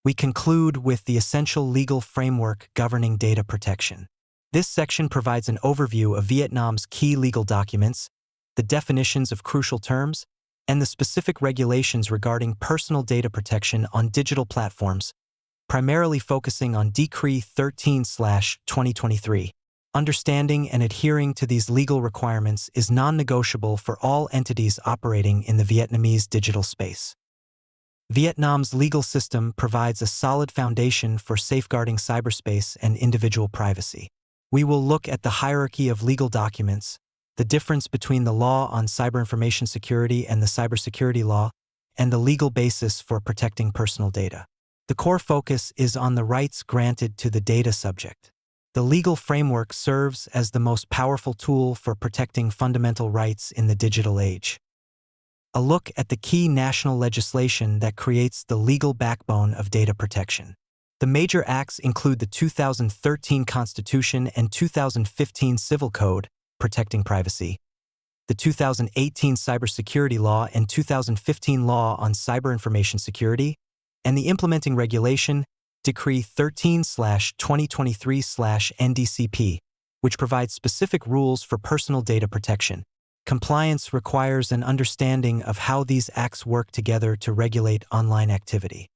we conclude with the essential legal framework governing data protection. This section provides an overview of Vietnam's key legal documents, the definitions of crucial terms, and the specific regulations regarding personal data protection on digital platforms, primarily focusing on Decree 13/2023. Understanding and adhering to these legal requirements is non-negotiable for all entities operating in the Vietnamese digital space. Vietnam's legal system provides a solid foundation for safeguarding cyberspace and individual privacy. We will look at the hierarchy of legal documents, the difference between the law on cyber information security and the cybersecurity law, and the legal basis for protecting personal data. The core focus is on the rights granted to the data subject. The legal framework serves as the most powerful tool for protecting fundamental rights in the digital age. A look at the key national legislation that creates the legal backbone of data protection. The major acts include the 2013 Constitution and 2015 Civil Code, protecting privacy, the 2018 Cybersecurity Law and 2015 Law on Cyber Information Security, and the implementing regulation, Decree 13/2023/NDCP, which provides specific rules for personal data protection. Compliance requires an understanding of how these acts work together to regulate online activity.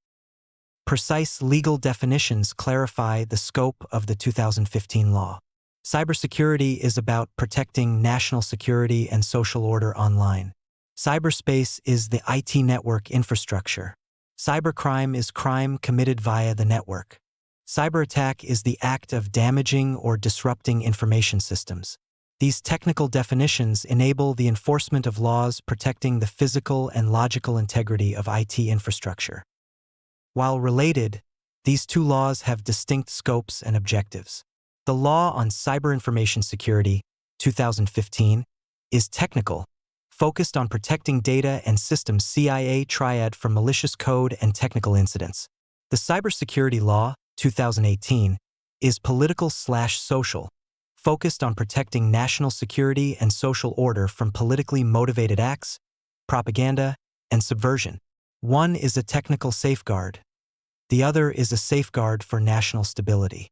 Precise legal definitions clarify the scope of the 2015 law. Cybersecurity is about protecting national security and social order online. Cyberspace is the IT network infrastructure. Cybercrime is crime committed via the network. Cyberattack is the act of damaging or disrupting information systems. These technical definitions enable the enforcement of laws protecting the physical and logical integrity of IT infrastructure. While related, these two laws have distinct scopes and objectives. The Law on Cyber Information Security, 2015, is technical, focused on protecting data and systems CIA triad from malicious code and technical incidents. The Cybersecurity Law, 2018, is political/social, focused on protecting national security and social order from politically motivated acts, propaganda, and subversion. One is a technical safeguard. The other is a safeguard for national stability.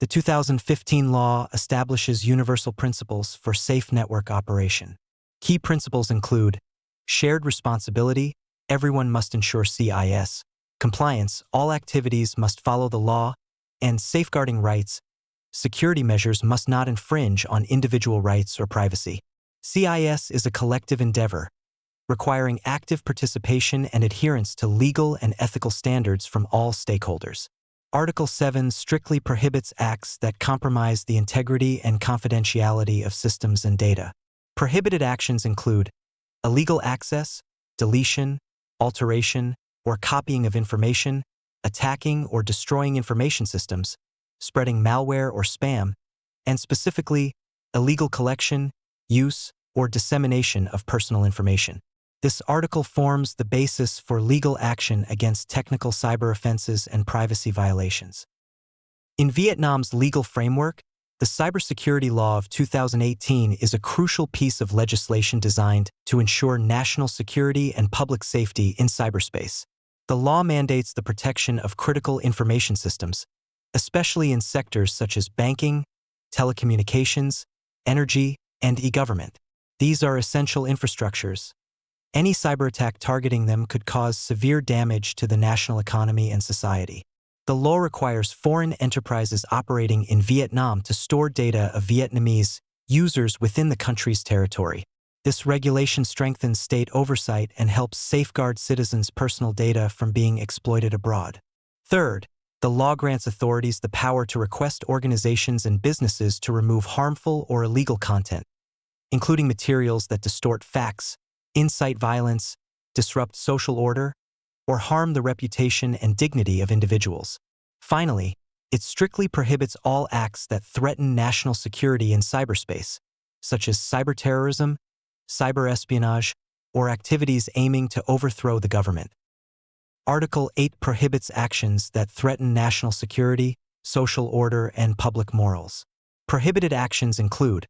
The 2015 law establishes universal principles for safe network operation. Key principles include shared responsibility, everyone must ensure CIS, compliance, all activities must follow the law, and safeguarding rights, security measures must not infringe on individual rights or privacy. CIS is a collective endeavor, requiring active participation and adherence to legal and ethical standards from all stakeholders. Article 7 strictly prohibits acts that compromise the integrity and confidentiality of systems and data. Prohibited actions include illegal access, deletion, alteration, or copying of information, attacking or destroying information systems, spreading malware or spam, and specifically, illegal collection, use, or dissemination of personal information. This article forms the basis for legal action against technical cyber offenses and privacy violations. In Vietnam's legal framework, the Cybersecurity Law of 2018 is a crucial piece of legislation designed to ensure national security and public safety in cyberspace. The law mandates the protection of critical information systems, especially in sectors such as banking, telecommunications, energy, and e-government. These are essential infrastructures. Any cyberattack targeting them could cause severe damage to the national economy and society. The law requires foreign enterprises operating in Vietnam to store data of Vietnamese users within the country's territory. This regulation strengthens state oversight and helps safeguard citizens' personal data from being exploited abroad. Third, the law grants authorities the power to request organizations and businesses to remove harmful or illegal content, including materials that distort facts, incite violence, disrupt social order, or harm the reputation and dignity of individuals. Finally, it strictly prohibits all acts that threaten national security in cyberspace, such as cyberterrorism, cyberespionage, or activities aiming to overthrow the government. Article 8 prohibits actions that threaten national security, social order, and public morals. Prohibited actions include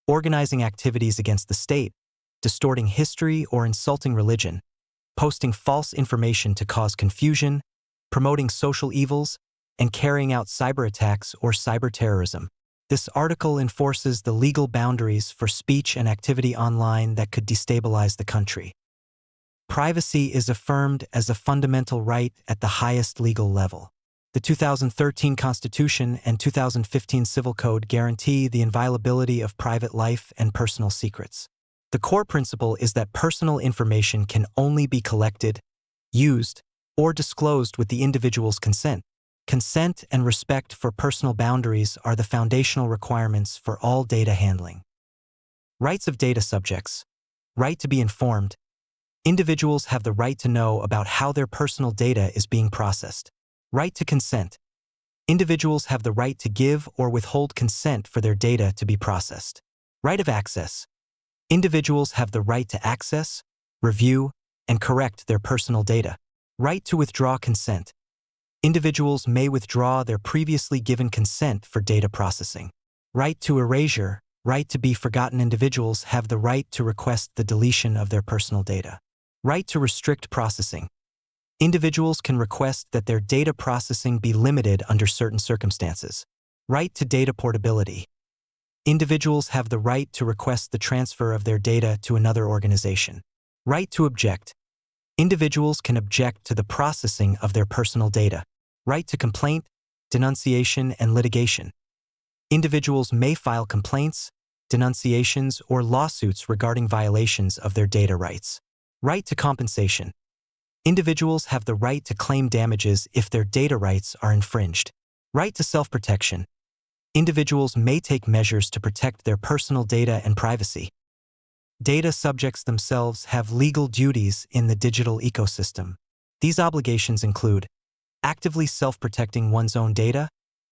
organizing activities against the state, distorting history or insulting religion, posting false information to cause confusion, promoting social evils, and carrying out cyber attacks or cyber terrorism. This article enforces the legal boundaries for speech and activity online that could destabilize the country. Privacy is affirmed as a fundamental right at the highest legal level. The 2013 Constitution and 2015 Civil Code guarantee the inviolability of private life and personal secrets. The core principle is that personal information can only be collected, used, or disclosed with the individual's consent. Consent and respect for personal boundaries are the foundational requirements for all data handling. Rights of data subjects. Right to be informed. Individuals have the right to know about how their personal data is being processed. Right to consent. Individuals have the right to give or withhold consent for their data to be processed. Right of access. Individuals have the right to access, review, and correct their personal data. Right to withdraw consent. Individuals may withdraw their previously given consent for data processing. Right to erasure. Right to be forgotten. Individuals have the right to request the deletion of their personal data. Right to restrict processing. Individuals can request that their data processing be limited under certain circumstances. Right to data portability. Individuals have the right to request the transfer of their data to another organization. Right to object. Individuals can object to the processing of their personal data. Right to complaint, denunciation, and litigation. Individuals may file complaints, denunciations, or lawsuits regarding violations of their data rights. Right to compensation. Individuals have the right to claim damages if their data rights are infringed. Right to self-protection. Individuals may take measures to protect their personal data and privacy. Data subjects themselves have legal duties in the digital ecosystem. These obligations include actively self-protecting one's own data,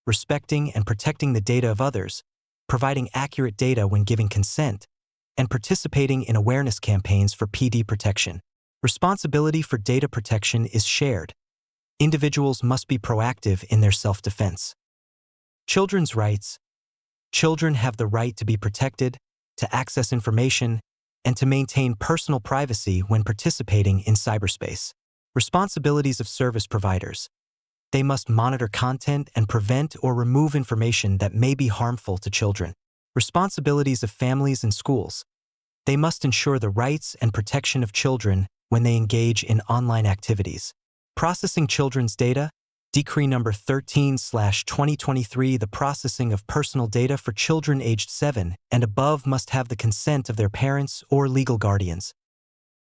respecting and protecting the data of others, providing accurate data when giving consent, and participating in awareness campaigns for PD protection. Responsibility for data protection is shared. Individuals must be proactive in their self-defense. Children's rights. Children have the right to be protected, to access information, and to maintain personal privacy when participating in cyberspace. Responsibilities of service providers. They must monitor content and prevent or remove information that may be harmful to children. Responsibilities of families and schools. They must ensure the rights and protection of children when they engage in online activities. Processing children's data. Decree number 13/2023. The processing of personal data for children aged 7 and above must have the consent of their parents or legal guardians.